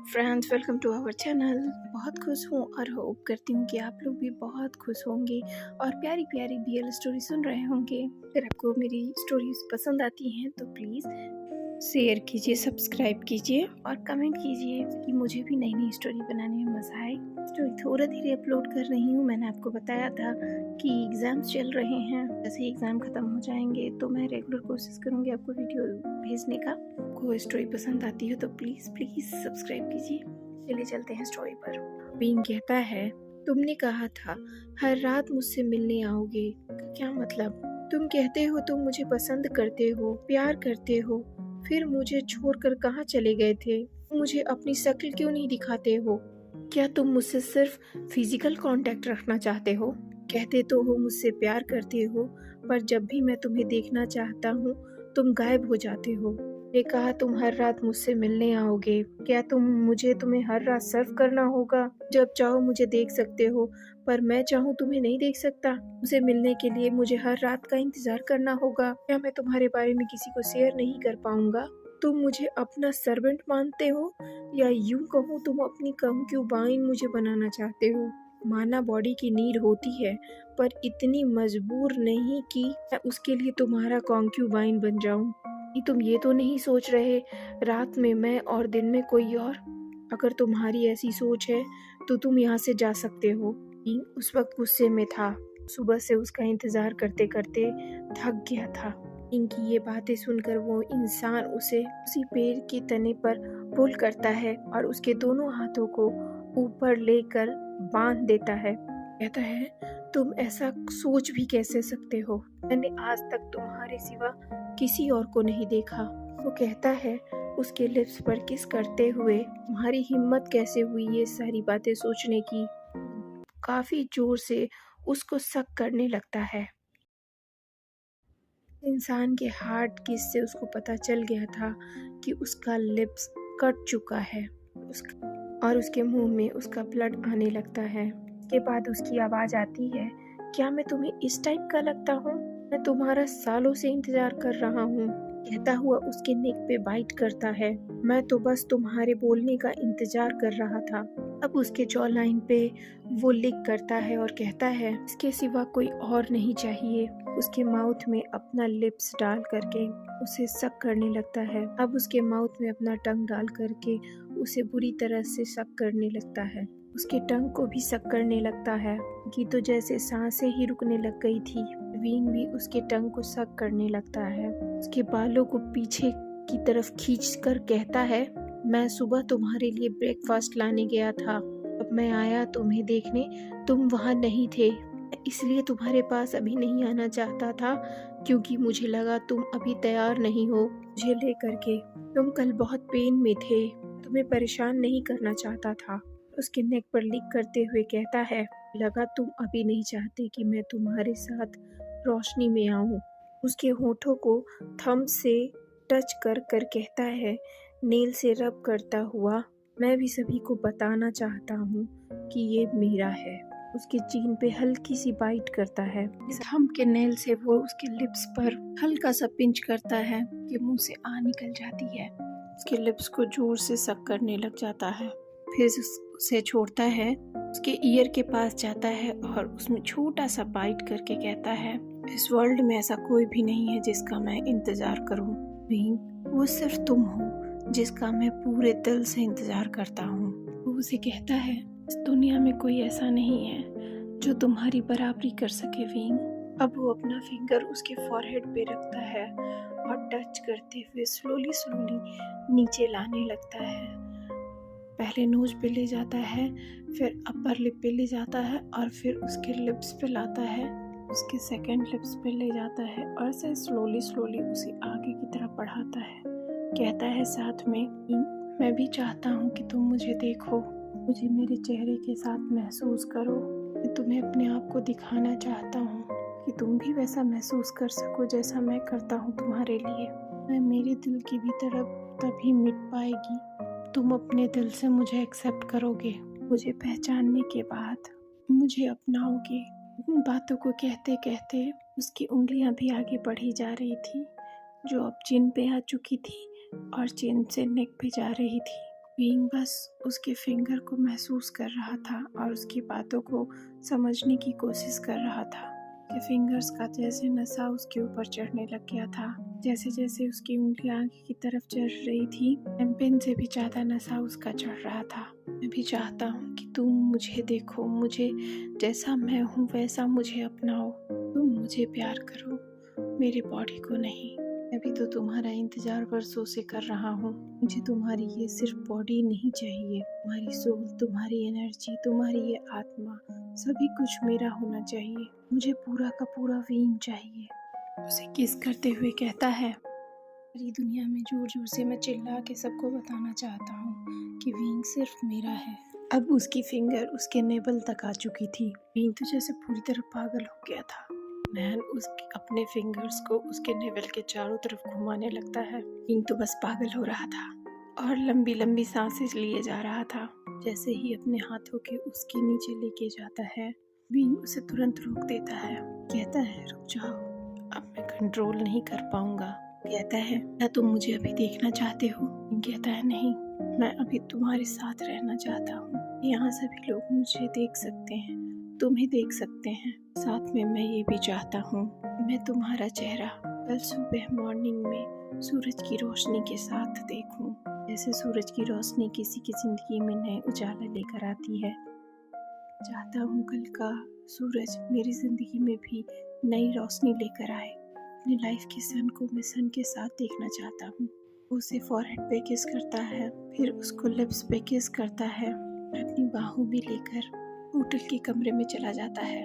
Friends, welcome to our channel. बहुत खुश हूँ और होप करती हूँ कि आप लोग भी बहुत खुश होंगे और प्यारी प्यारी BL स्टोरी सुन रहे होंगे। अगर आपको मेरी स्टोरीज पसंद आती हैं तो प्लीज़ शेयर कीजिए, सब्सक्राइब कीजिए और कमेंट कीजिए कि मुझे भी नई नई स्टोरी बनाने में मज़ा आए। स्टोरी थोड़ा धीरे अपलोड कर रही हूँ। मैंने आपको बताया था कि एग्ज़ाम्स चल रहे हैं, जैसे एग्ज़ाम ख़त्म हो जाएंगे तो मैं रेगुलर कोशिश करूँगी आपको वीडियो भेजने का। आपको स्टोरी पसंद आती है तो प्लीज़ सब्सक्राइब कीजिए। चलिए चलते हैं स्टोरी पर। बीन कहता है, तुमने कहा था हर रात मुझसे मिलने आओगे, क्या मतलब? तुम कहते हो तुम मुझे पसंद करते हो, प्यार करते हो, फिर मुझे छोड़कर कहाँ चले गए थे? मुझे अपनी शक्ल क्यों नहीं दिखाते हो? क्या तुम मुझसे सिर्फ फिजिकल कांटेक्ट रखना चाहते हो? कहते तो हो मुझसे प्यार करते हो, पर जब भी मैं तुम्हें देखना चाहता हूँ तुम गायब हो जाते हो। ने कहा तुम हर रात मुझसे मिलने आओगे। क्या तुम्हें हर रात सर्व करना होगा? जब चाहो मुझे देख सकते हो, पर मैं चाहूँ तुम्हें नहीं देख सकता। मुझसे मिलने के लिए मुझे हर रात का इंतजार करना होगा। क्या मैं तुम्हारे बारे में किसी को शेयर नहीं कर पाऊंगा? तुम मुझे अपना सर्वेंट मानते हो, या यूं कहूँ तुम अपनी कंक्यूबाइन मुझे बनाना चाहते हो? माना बॉडी की नीड होती है, पर इतनी मजबूर नहीं कि मैं उसके लिए तुम्हारा कंक्यूबाइन बन जाऊं। तुम ये तो नहीं सोच रहे रात में मैं और दिन में कोई और? अगर तुम्हारी ऐसी सोच है तो तुम यहाँ से जा सकते हो। उस वक्त गुस्से में था। सुबह से उसका इंतजार करते करते थक गया था। इनकी ये बातें सुनकर वो इंसान उसे उसी पेड़ के तने पर पुल करता है और उसके दोनों हाथों को ऊपर लेकर बांध देता है। कहता है, तुम ऐसा सोच भी कैसे सकते हो? मैंने आज तक तुम्हारे सिवा किसी और को नहीं देखा। वो कहता है, उसके लिप्स पर किस करते हुए, तुम्हारी हिम्मत कैसे हुई ये सारी बातें सोचने की? काफी जोर से उसको शक करने लगता है। इंसान के हार्ट किस से उसको पता चल गया था कि उसका लिप्स कट चुका है और उसके मुंह में उसका ब्लड आने लगता है। उसके बाद उसकी आवाज आती है, क्या मैं तुम्हें इस टाइप का लगता हूँ? मैं तुम्हारा सालों से इंतजार कर रहा हूँ। कहता हुआ उसके नेक पे बाइट करता है। मैं तो बस तुम्हारे बोलने का इंतजार कर रहा था। अब उसके जॉ लाइन पे वो लिक करता है और कहता है, इसके सिवा कोई और नहीं चाहिए। उसके माउथ में अपना लिप्स डाल करके उसे सक करने लगता है। अब उसके माउथ में अपना टंग डाल करके उसे बुरी तरह से सक करने लगता है। उसके टंग को भी सक करने लगता है कि तो जैसे सांसें ही रुकने लग गई थी। विंग भी उसके टंग को सक करने लगता है। उसके बालों को पीछे की तरफ खींच कर कहता है, मैं सुबह तुम्हारे लिए ब्रेकफास्ट लाने गया था। अब मैं आया तुम्हें देखने, तुम वहाँ नहीं थे। इसलिए तुम्हारे पास अभी नहीं आना चाहता था, क्योंकि मुझे लगा तुम अभी तैयार नहीं हो मुझे लेकर के। तुम कल बहुत पेन में थे, तुम्हें परेशान नहीं करना चाहता था। उसके नेक पर लिक करते हुए कहता है, लगा तुम अभी नहीं चाहते कि मैं तुम्हारे साथ रोशनी में आऊं। उसके होठों को थंब से टच कर कर कहता है, नेल से रब करता हुआ, मैं भी सभी को बताना चाहता हूँ कि ये मेरा है। उसके चीन पे हल्की सी बाइट करता है। इस थंब के नेल से वो उसके लिप्स पर हल्का सा पिंच करता है कि मुंह से आ निकल जाती है। उसके लिप्स को जोर से सक करने लग जाता है। फिर उसे छोड़ता है, उसके ईयर के पास जाता है और उसमें छोटा सा बाइट करके कहता है, इस वर्ल्ड में ऐसा कोई भी नहीं है जिसका मैं इंतजार करूं। वो सिर्फ तुम हो जिसका मैं पूरे दिल से इंतजार करता हूँ। वो उसे कहता है, इस दुनिया में कोई ऐसा नहीं है जो तुम्हारी बराबरी कर सके विंग। अब वो अपना फिंगर उसके फॉरहेड पे रखता है और टच करते हुए स्लोली नीचे लाने लगता है। पहले नोज पे ले जाता है, फिर अपर लिप पे ले जाता है और फिर उसके लिप्स पे लाता है, उसके सेकंड लिप्स पे ले जाता है और से स्लोली उसे आगे की तरफ बढ़ाता है। कहता है साथ में, मैं भी चाहता हूँ कि तुम मुझे देखो, मुझे मेरे चेहरे के साथ महसूस करो। मैं तुम्हें अपने आप को दिखाना चाहता हूँ कि तुम भी वैसा महसूस कर सको जैसा मैं करता हूँ तुम्हारे लिए। मैं मेरे दिल की भी तरफ तभी मिट पाएगी तुम अपने दिल से मुझे एक्सेप्ट करोगे, मुझे पहचानने के बाद मुझे अपनाओगे। उन बातों को कहते कहते उसकी उंगलियां भी आगे बढ़ी जा रही थी, जो अब चिन पे आ चुकी थी और चिन से नेक पे जा रही थी। विंग बस उसके फिंगर को महसूस कर रहा था और उसकी बातों को समझने की कोशिश कर रहा था। उसके फिंगर्स का जैसे नशा उसके ऊपर चढ़ने लग गया था। जैसे जैसे उसकी उंगलियां आगे की तरफ चढ़ रही थी, एम्पेन से भी ज्यादा नशा उसका चढ़ रहा था। मैं भी चाहता हूँ कि तुम मुझे देखो, मुझे जैसा मैं हूँ वैसा मुझे अपनाओ, तुम मुझे प्यार करो, मेरी बॉडी को नहीं। मैं भी तो तुम्हारा इंतजार वर्षों से कर रहा हूँ। मुझे तुम्हारी ये सिर्फ बॉडी नहीं चाहिए, तुम्हारी सोल, तुम्हारी एनर्जी, तुम्हारी ये आत्मा, सभी कुछ मेरा होना चाहिए। मुझे पूरा का पूरा विंग चाहिए। उसे किस करते हुए कहता है, सारी दुनिया में जोर जोर से मैं चिल्ला के सबको बताना चाहता हूँ कि विंग सिर्फ मेरा है। अब उसकी फिंगर उसके नेबल तक आ चुकी थी। विंग तो जैसे पूरी तरह पागल हो गया था। मैन उसके अपने फिंगर्स को उसके नेवल के चारों तरफ घुमाने लगता है। विंग तो बस पागल हो रहा था और लंबी लंबी सांसें लिए जा रहा था। जैसे ही अपने हाथों के उसके नीचे लेके जाता है, विंग उसे तुरंत रोक देता है। कहता है, रुक जाओ, अब मैं कंट्रोल नहीं कर पाऊंगा। कहता है, क्या तुम मुझे अभी देखना चाहते हो? विंग कहता है, नहीं, मैं अभी तुम्हारे साथ रहना चाहता हूँ। यहाँ सभी लोग मुझे देख सकते हैं, तुम्हें देख सकते हैं, साथ में मैं ये भी चाहता हूँ मैं तुम्हारा चेहरा कल सुबह मॉर्निंग में सूरज की रोशनी के साथ देखूं। जैसे सूरज की रोशनी किसी की जिंदगी में नए उजाला लेकर आती है, चाहता हूँ कल का सूरज मेरी जिंदगी में भी नई रोशनी लेकर आए। अपनी लाइफ के सन को मैं सन के साथ देखना चाहता हूँ। उसे फॉरहेड पे किस करता है, फिर उसको लिप्स पे किस करता है, अपनी बाहों में लेकर होटल के कमरे में चला जाता है।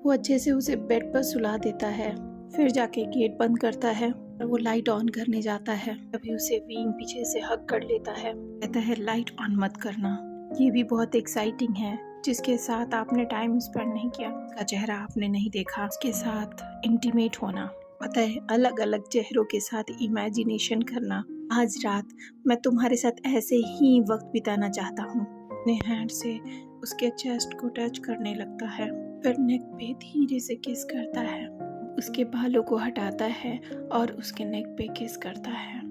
वो अच्छे से उसे बेड पर सुला देता है, फिर जाके गेट बंद करता है और वो लाइट ऑन करने जाता है। तभी उसे विंग पीछे से हग कर लेता है, कहता है, लाइट ऑन मत करना, ये भी बहुत एक्साइटिंग है। जिसके साथ आपने टाइम स्पेंड नहीं किया, उसका चेहरा आपने नहीं देखा, उसके साथ इंटीमेट होना, पता है, अलग अलग चेहरों के साथ इमेजिनेशन करना। आज रात मैं तुम्हारे साथ ऐसे ही वक्त बिताना चाहता हूँ। अपने हैंड से उसके चेस्ट को टच करने लगता है, फिर नेक पे धीरे से किस करता है, उसके बालों को हटाता है और उसके नेक पे किस करता है।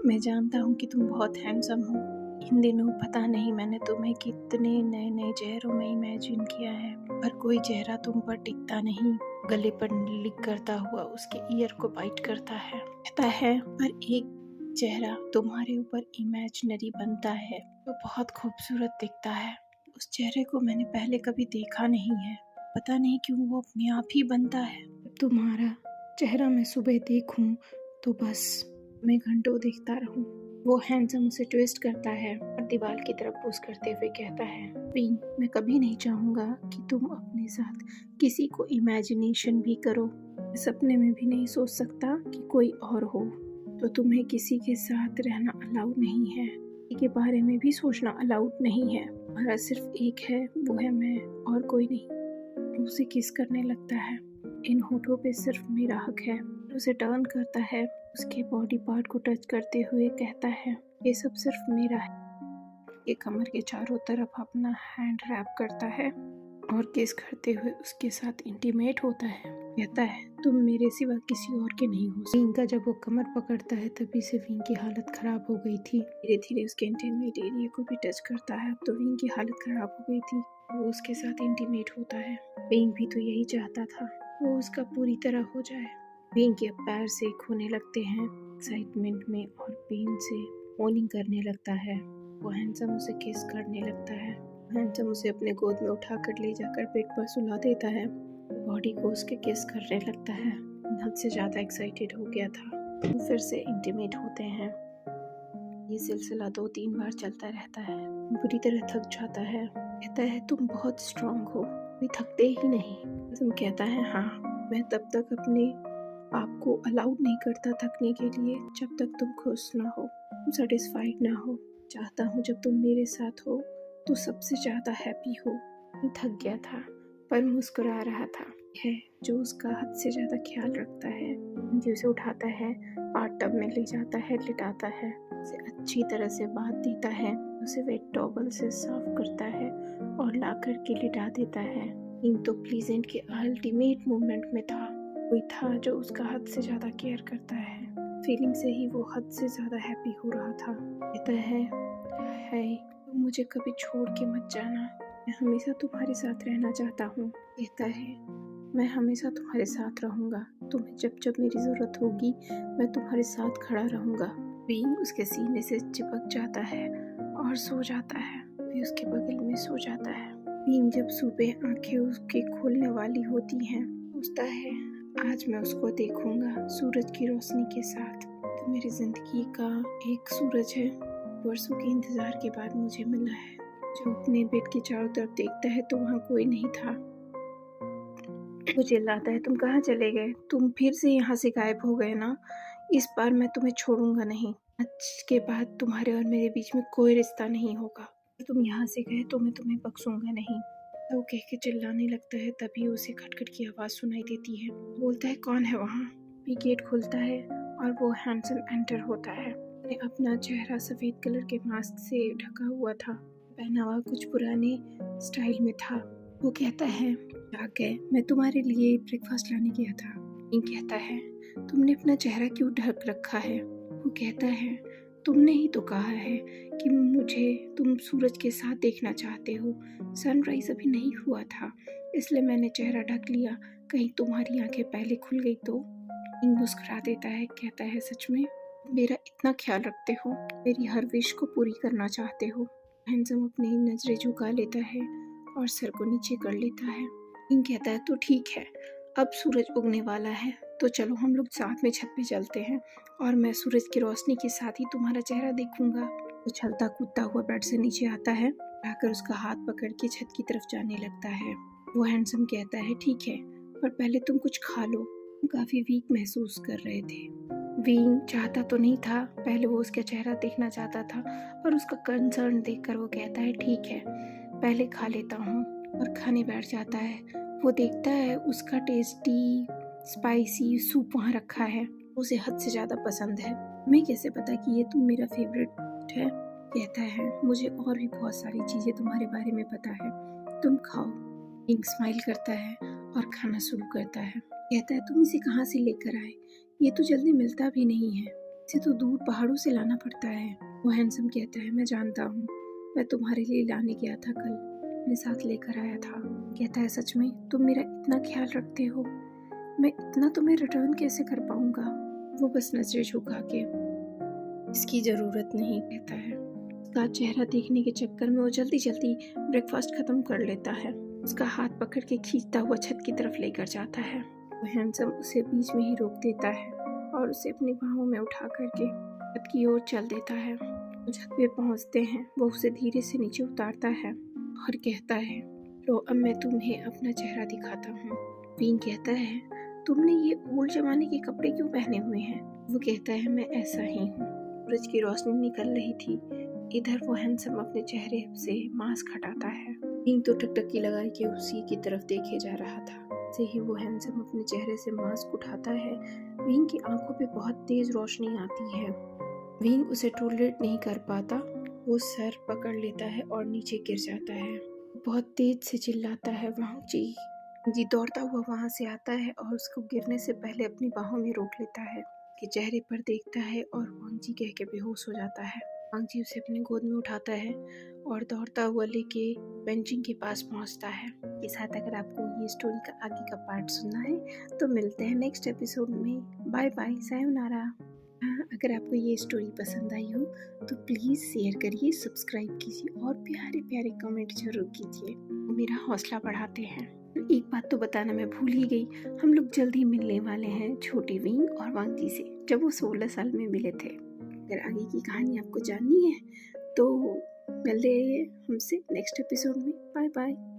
मैं जानता हूँ कि तुम बहुत हैंडसम हो। इन दिनों पता नहीं मैंने तुम्हें कितने नए नए चेहरों में इमेजिन किया है, पर कोई चेहरा तुम पर टिकता नहीं। गले पर लिक करता हुआ उसके ईयर को बाइट करता है, कहता है, पर एक चेहरा तुम्हारे ऊपर इमेजिनरी बनता है तो बहुत खूबसूरत दिखता है। उस चेहरे को मैंने पहले कभी देखा नहीं है, पता नहीं क्यों वो अपने आप ही बनता है। तुम्हारा चेहरा मैं सुबह देखूं तो बस मैं घंटों देखता रहूं। वो हैंडसम उसे ट्विस्ट करता है और दीवार की तरफ पुश करते हुए कहता है, विंग, मैं कभी नहीं चाहूंगा कि तुम अपने साथ किसी को इमेजिनेशन भी करो। सपने में भी नहीं सोच सकता कि कोई और हो, तो तुम्हें किसी के साथ रहना अलाउड नहीं है, किसी के बारे में भी सोचना अलाउड नहीं है। हमारा सिर्फ एक है, वो है मैं और कोई नहीं। उसे किस करने लगता है, इन होठों पे सिर्फ मेरा हक है। उसे टर्न करता है, उसके बॉडी पार्ट को टच करते हुए कहता है, ये सब सिर्फ मेरा है। ये कमर के चारों तरफ अपना हैंड रैप करता है और किस करते हुए उसके साथ इंटीमेट होता है। कहता है, तुम मेरे सिवा किसी और के नहीं हो। विंग का जब वो कमर पकड़ता है तभी से विंग की हालत खराब हो गई थी। धीरे धीरे उसके इंटीमेट एरिया को भी टच करता है, तो विंग की हालत खराब हो गई थी। वो उसके साथ इंटीमेट होता है। विंग भी तो यही चाहता था, वो उसका पूरी तरह हो जाए। विंग के पैर से खोने लगते हैं एक्साइटमेंट में और पेन से मोर्निंग करने लगता है। वो हैंडसम उसे किस करने लगता है। हैंडसम उसे अपने गोद में उठाकर ले जाकर बेड पर सुला देता है, बॉडी को उसके किस करने लगता है। हद से ज़्यादा एक्साइटेड हो गया था। वो फिर से इंटीमेट होते हैं। ये सिलसिला 2-3 बार चलता रहता है। बुरी तरह थक जाता है। कहता है, तुम बहुत स्ट्रांग हो, कोई थकते ही नहीं। तुम कहता है, हाँ, मैं तब तक अपने आपको अलाउड नहीं करता थकने के लिए जब तक तुम खुश ना हो, तुम सेटिस्फाइड ना हो। चाहता हूँ जब तुम मेरे साथ हो तो सबसे ज़्यादा हैप्पी हो। थक गया था पर मुस्कुरा रहा था। है जो उसका हद से ज़्यादा ख्याल रखता है, जो उसे उठाता है, बाथटब में ले जाता है, लिटाता है, उसे अच्छी तरह से बात देता है, उसे वेट टॉवल से साफ करता है और ला कर के लिटा देता है। इन तो प्लीजेंट के अल्टीमेट मोमेंट में था। कोई था जो उसका हद से ज़्यादा केयर करता है। फीलिंग से ही वो हद से ज़्यादा हैप्पी हो रहा था। कहता है, है तुम मुझे कभी छोड़ के मत जाना, मैं हमेशा तुम्हारे साथ रहना चाहता हूँ। कहता है मैं हमेशा तुम्हारे साथ रहूँगा, तुम्हें जब जब मेरी ज़रूरत होगी मैं तुम्हारे साथ खड़ा रहूँगा। विंग उसके सीने से चिपक जाता है और सो जाता है, भी उसके बगल में सो जाता है। विंग जब सुबह आंखें उसकी खोलने वाली होती हैं, सोचता है आज मैं उसको देखूंगा सूरज की रोशनी के साथ। तो मेरी ज़िंदगी का एक सूरज है, वर्षों के इंतज़ार के बाद मुझे मिला है। जो अपने बेड के चारों तरफ देखता है तो वहाँ कोई नहीं था। वो चिल्लाता है तुम कहाँ चले गए, तुम फिर से यहाँ से गायब हो गए ना, इस बार मैं तुम्हें छोड़ूंगा नहीं। आज के बाद तुम्हारे और मेरे बीच में कोई रिश्ता नहीं होगा, तुम यहाँ से गए तो मैं तुम्हें बख्शूंगा नहीं। तो वो कह के चिल्लाने लगता है, तभी उसे खटखट की आवाज़ सुनाई देती है। बोलता है कौन है वहाँ। भी गेट खुलता है और वो हैंडसम एंटर होता है। अपना चेहरा सफ़ेद कलर के मास्क से ढका हुआ था, पहनावा कुछ पुराने स्टाइल में था। वो कहता है आ गए, मैं तुम्हारे लिए ब्रेकफास्ट लाने गया था। विंग कहता है तुमने अपना चेहरा क्यों ढक रखा है। वो कहता है तुमने ही तो कहा है कि मुझे तुम सूरज के साथ देखना चाहते हो, सनराइज अभी नहीं हुआ था इसलिए मैंने चेहरा ढक लिया, कहीं तुम्हारी आंखें पहले खुल गई तो। विंग मुस्कुरा देता है, कहता है सच में मेरा इतना ख्याल रखते हो, मेरी हर विश को पूरी करना चाहते हो। हैंडसम अपनी नजरें झुका लेता है और सर को नीचे कर लेता है। विंग कहता है तो ठीक है, अब सूरज उगने वाला है तो चलो हम लोग साथ में छत पे चलते हैं और मैं सूरज की रोशनी के साथ ही तुम्हारा चेहरा देखूंगा। वो चलता कूदता हुआ बेड से नीचे आता है, आकर उसका हाथ पकड़ के छत की तरफ जाने लगता है। वो हैंडसम कहता है ठीक है, पर पहले तुम कुछ खा लो, तुम काफी वीक महसूस कर रहे थे। विंग चाहता तो नहीं था, पहले वो उसका चेहरा देखना चाहता था, पर उसका कंसर्न देखकर वो कहता है ठीक है पहले खा लेता हूँ, और खाने बैठ जाता है। वो देखता है उसका टेस्टी स्पाइसी सूप वहाँ रखा है, उसे हद से ज़्यादा पसंद है। मैं कैसे पता कि ये तुम मेरा फेवरेट है। कहता है मुझे और भी बहुत सारी चीज़ें तुम्हारे बारे में पता है, तुम खाओ। विंग स्माइल करता है और खाना शुरू करता है। कहता है तुम इसे कहाँ से लेकर आए, ये तो जल्दी मिलता भी नहीं है, इसे तो दूर पहाड़ों से लाना पड़ता है। वो हैंडसम कहता है मैं जानता हूँ, मैं तुम्हारे लिए लाने गया था कल, अपने साथ लेकर आया था। कहता है सच में तुम मेरा इतना ख्याल रखते हो, मैं इतना तुम्हें रिटर्न कैसे कर पाऊंगा। वो बस नजरें झुका के इसकी ज़रूरत नहीं कहता है। उसका चेहरा देखने के चक्कर में वो जल्दी जल्दी ब्रेकफास्ट खत्म कर लेता है। उसका हाथ पकड़ के खींचता हुआ छत की तरफ लेकर जाता है। वो हैंडसम उसे बीच में ही रोक देता है और उसे अपनी बाहों में उठा करके छत की ओर चल देता है। छत पे पहुंचते हैं, वो उसे धीरे से नीचे उतारता है और कहता है लो अब मैं तुम्हें अपना चेहरा दिखाता हूँ। विंग कहता है तुमने ये ओल्ड जमाने के कपड़े क्यों पहने हुए हैं। वो कहता है मैं ऐसा ही हूँ। सूरज की रोशनी निकल रही थी, इधर वो हैंडसम अपने चेहरे से मास्क हटाता है। विंग तो टकटकी लगा के उसी की तरफ देखे जा रहा था। से ही वो हैंडसम अपने चेहरे से मास्क उठाता है, विंग की आंखों पे बहुत तेज रोशनी आती है। विंग उसे टॉलरेट नहीं कर पाता, वो सर पकड़ लेता है और नीचे गिर जाता है। बहुत तेज से चिल्लाता है वांग जी दौड़ता हुआ वहां से आता है और उसको गिरने से पहले अपनी बाहों में रोक लेता है, कि चेहरे पर देखता है और वांग जी कह के बेहोश हो जाता है। वांग जी उसे अपनी गोद में उठाता है और दौड़ता हुआ लेके बेंचिंग के पास पहुंचता है। के साथ अगर आपको ये स्टोरी का आगे का पार्ट सुनना है तो मिलते हैं नेक्स्ट एपिसोड में। बाय बाय, सायोनारा। अगर आपको ये स्टोरी पसंद आई हो तो प्लीज़ शेयर करिए, सब्सक्राइब कीजिए और प्यारे प्यारे कमेंट जरूर कीजिए, मेरा हौसला बढ़ाते हैं। एक बात तो बताना मैं भूल ही गई, हम लोग जल्द ही मिलने वाले हैं छोटे विंग और वांग जी से, जब वो 16 साल में मिले थे। अगर आगे की कहानी आपको जाननी है तो मिल रही है हमसे नेक्स्ट एपिसोड में। Bye bye.